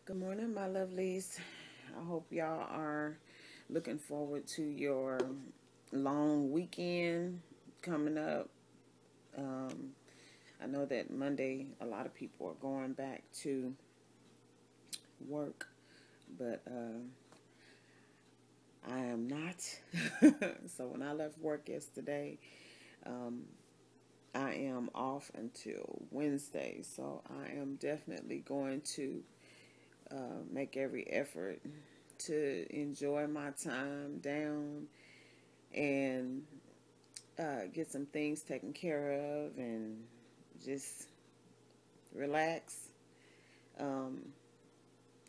Good morning, my lovelies. I hope y'all are looking forward to your long weekend coming up. Um, I know that Monday a lot of people are going back to work, but I am not. So when I left work yesterday, um, I am off until Wednesday. So I am definitely going to make every effort to enjoy my time down and get some things taken care of and just relax. Um,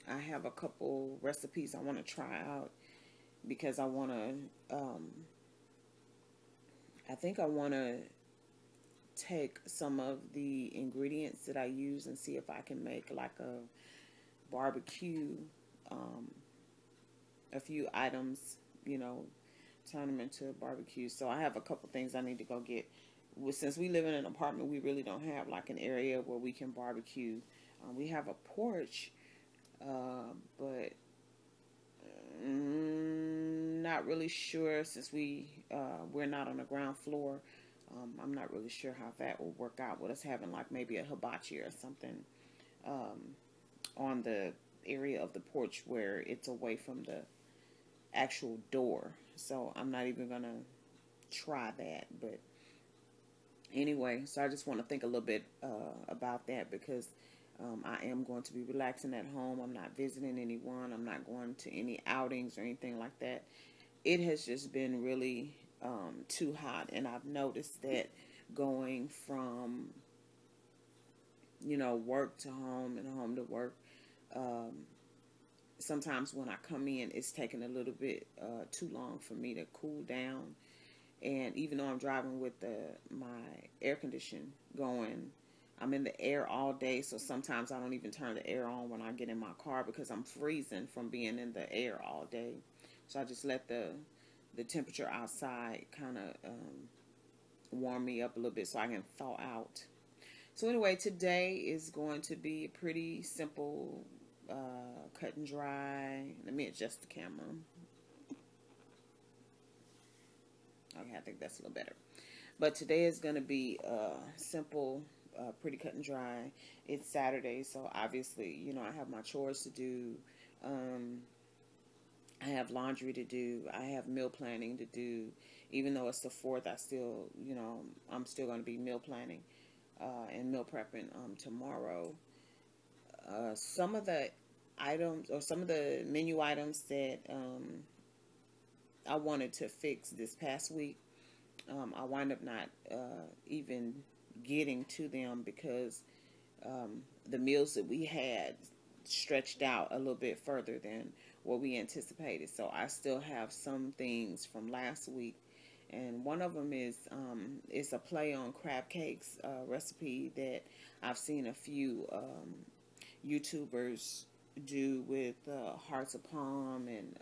I have a couple recipes I want to try out because I think I want to take some of the ingredients that I use and see if I can make like a barbecue, um, a few items, you know, turn them into a barbecue. So I have a couple things I need to go get. Well, since we live in an apartment, we really don't have like an area where we can barbecue. We have a porch, but not really sure since we're not on the ground floor. I'm not really sure how that will work out with us having like maybe a hibachi or something on the area of the porch where it's away from the actual door. So I'm not even gonna try that. But anyway, so I just want to think a little bit about that because I am going to be relaxing at home. I'm not visiting anyone. I'm not going to any outings or anything like that. It has just been really too hot, and I've noticed that going from work to home and home to work. Um, Sometimes when I come in, it's taking a little bit too long for me to cool down. And even though I'm driving with my air condition going, I'm in the air all day. So sometimes I don't even turn the air on when I get in my car because I'm freezing from being in the air all day. So I just let the temperature outside kind of warm me up a little bit so I can thaw out. So anyway, today is going to be a pretty simple cut and dry. Let me adjust the camera. Okay, I think that's a little better. But today is going to be simple, pretty cut and dry. It's Saturday, so obviously, I have my chores to do. Um, I have laundry to do. I have meal planning to do. Even though it's the 4th, I'm still going to be meal planning and meal prepping tomorrow. Some of the items or some of the menu items that I wanted to fix this past week, I wind up not even getting to them because the meals that we had stretched out a little bit further than what we anticipated. So I still have some things from last week, and one of them is a play on crab cakes recipe that I've seen a few YouTubers do with hearts of palm and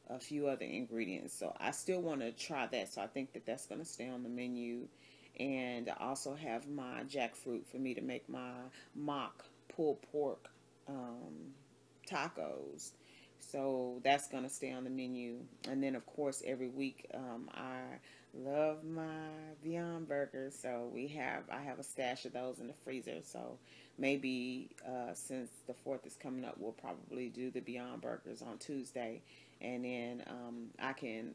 a few other ingredients. So I still want to try that. So I think that that's going to stay on the menu. And I also have my jackfruit for me to make my mock pulled pork tacos. So that's going to stay on the menu. And then, of course, every week I love my Beyond Burgers. So I have a stash of those in the freezer. So maybe since the 4th is coming up, we'll probably do the Beyond Burgers on Tuesday. And then I can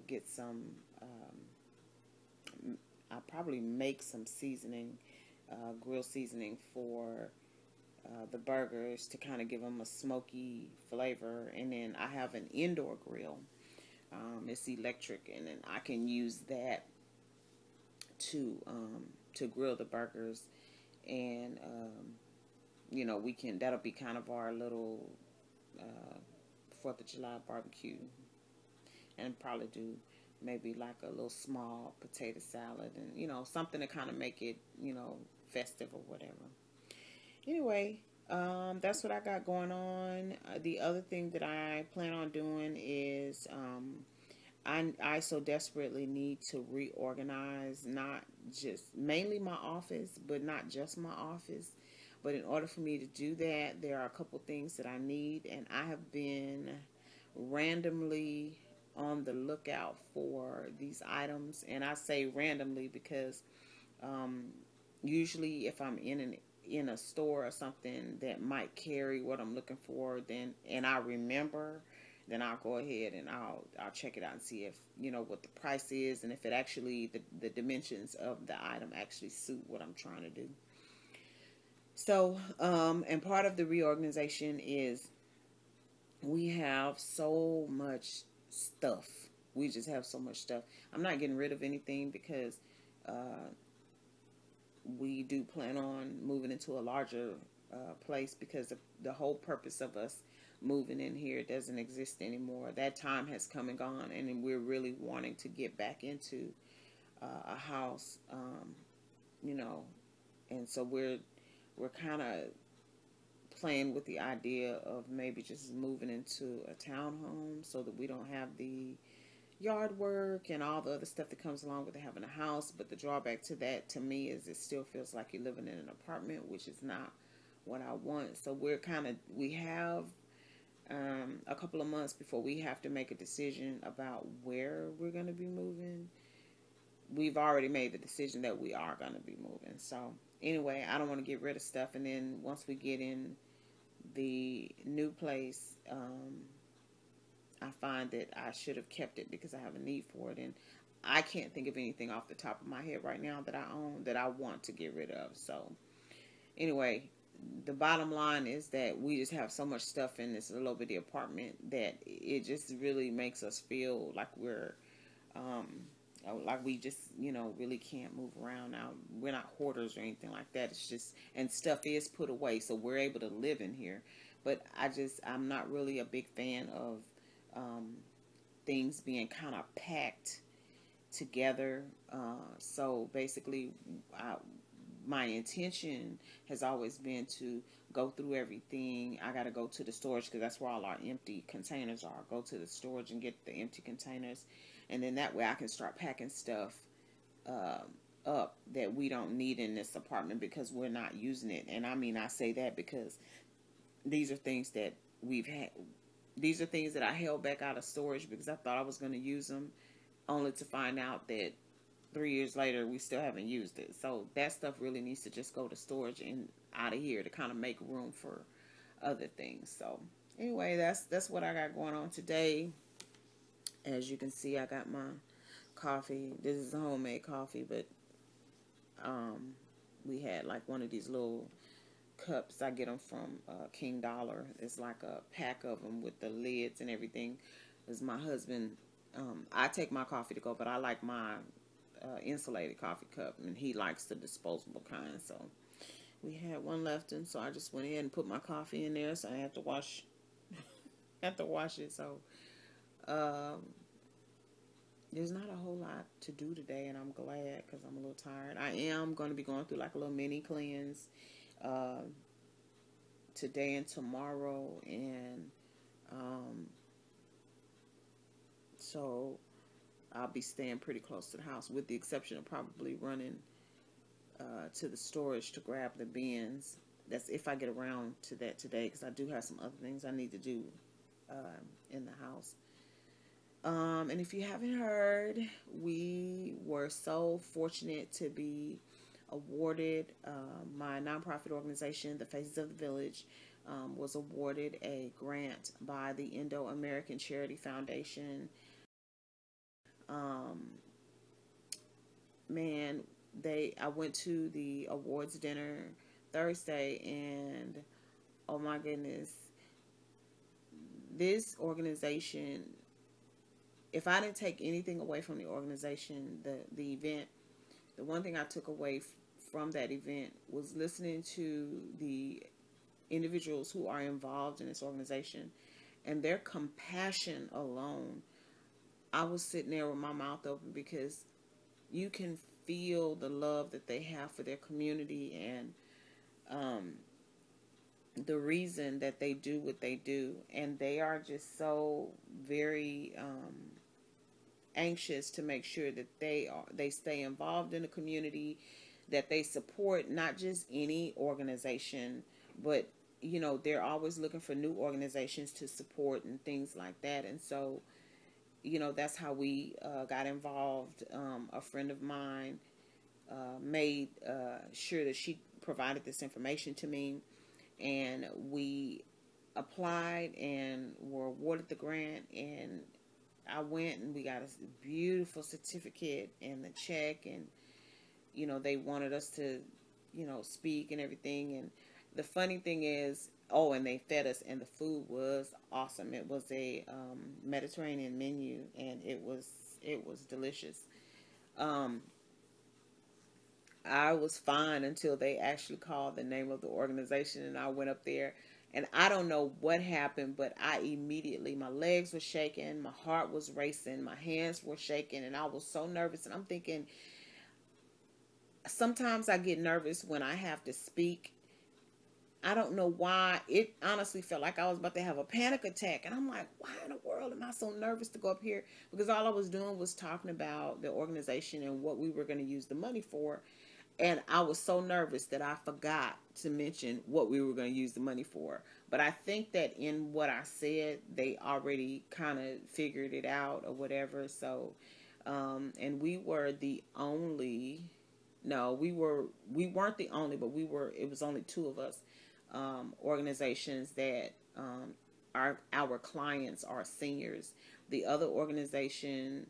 get some, I'll probably make some seasoning, grill seasoning for the burgers to kind of give them a smoky flavor. And then I have an indoor grill. It's electric, and then I can use that to grill the burgers. And that'll be kind of our little 4th of July barbecue, and probably do maybe like a little small potato salad and something to kind of make it festive or whatever. Anyway, that's what I got going on. The other thing that I plan on doing is I so desperately need to reorganize, not just mainly my office, but not just my office. But in order for me to do that, there are a couple things that I need, and I have been randomly on the lookout for these items. And I say randomly because usually if I'm in a store or something that might carry what I'm looking for, then and I remember, then I'll go ahead and I'll check it out and see if what the price is, and if it actually the dimensions of the item actually suit what I'm trying to do. So and part of the reorganization is we have so much stuff. We just have so much stuff. I'm not getting rid of anything because we do plan on moving into a larger place, because the whole purpose of us moving in here doesn't exist anymore. That time has come and gone, and we're really wanting to get back into a house, and so we're kind of playing with the idea of maybe just moving into a townhome so that we don't have the yard work and all the other stuff that comes along with having a house. But the drawback to that, to me, is it still feels like you're living in an apartment, which is not what I want. So we have a couple of months before we have to make a decision about where we're going to be moving. We've already made the decision that we are going to be moving. So anyway, I don't want to get rid of stuff, and then once we get in the new place, I find that I should have kept it because I have a need for it, and I can't think of anything off the top of my head right now that I own that I want to get rid of. So anyway, the bottom line is that we just have so much stuff in this little bitty apartment that it just really makes us feel like we just, really can't move around now. We're not hoarders or anything like that. It's just, and stuff is put away, so we're able to live in here. But I'm not really a big fan of things being kind of packed together. So basically, my intention has always been to go through everything. I got to go to the storage because that's where all our empty containers are. Go to the storage and get the empty containers. And then that way I can start packing stuff up that we don't need in this apartment because we're not using it. And I say that because these are things that these are things that I held back out of storage because I thought I was going to use them, only to find out that 3 years later we still haven't used it. So that stuff really needs to just go to storage and out of here to kind of make room for other things. So anyway, that's what I got going on today. As you can see, I got my coffee. This is a homemade coffee, but we had like one of these little cups. I get them from King Dollar. It's like a pack of them with the lids and everything. It's my husband. I take my coffee to go, but I like my insulated coffee cup, and he likes the disposable kind. So we had one left, and so I just went ahead and put my coffee in there. So I have to wash it. So there's not a whole lot to do today, and I'm glad because I'm a little tired. I am going to be going through like a little mini cleanse today and tomorrow, and so I'll be staying pretty close to the house, with the exception of probably running to the storage to grab the bins. That's if I get around to that today, because I do have some other things I need to do in the house. And if you haven't heard, we were so fortunate to be awarded, my nonprofit organization, the Faces of the Village, was awarded a grant by the Indo-American Charity Foundation. I went to the awards dinner Thursday, and oh my goodness, this organization, if I didn't take anything away from the organization, the event, the one thing I took away from that event was listening to the individuals who are involved in this organization and their compassion alone. I was sitting there with my mouth open because you can feel the love that they have for their community and the reason that they do what they do. And they are just so very anxious to make sure that they stay involved in the community, that they support not just any organization, but you know, they're always looking for new organizations to support and things like that. And so, you know, that's how we got involved. A friend of mine made sure that she provided this information to me, and we applied and were awarded the grant. And I went and we got a beautiful certificate and the check, and you know, they wanted us to, you know, speak and everything. And the funny thing is, oh, and they fed us, and the food was awesome. It was a Mediterranean menu, and it was delicious. Um, I was fine until they actually called the name of the organization, and I went up there, and I don't know what happened, but I immediately, my legs were shaking, my heart was racing, my hands were shaking, and I was so nervous. And I'm thinking, sometimes I get nervous when I have to speak. I don't know why. It honestly felt like I was about to have a panic attack. And I'm like, why in the world am I so nervous to go up here? Because all I was doing was talking about the organization and what we were going to use the money for. And I was so nervous that I forgot to mention what we were going to use the money for. But I think that in what I said, they already kind of figured it out or whatever. So, and we were the only, no, we weren't the only, but it was only two of us, organizations that, our clients are seniors. The other organization,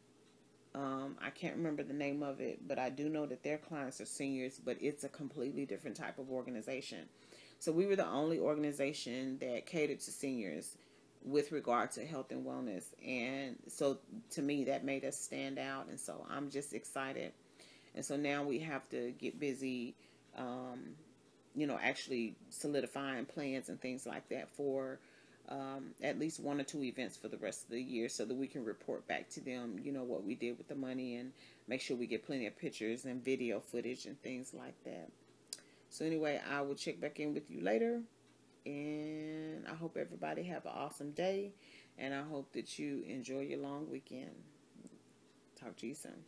I can't remember the name of it, but I do know that their clients are seniors, but it's a completely different type of organization. So we were the only organization that catered to seniors with regard to health and wellness. And so to me, that made us stand out. And so I'm just excited. And so now we have to get busy, you know, actually solidifying plans and things like that for at least 1 or 2 events for the rest of the year, so that we can report back to them, you know, what we did with the money, and make sure we get plenty of pictures and video footage and things like that. So anyway, I will check back in with you later, and I hope everybody have an awesome day, and I hope that you enjoy your long weekend. Talk to you soon.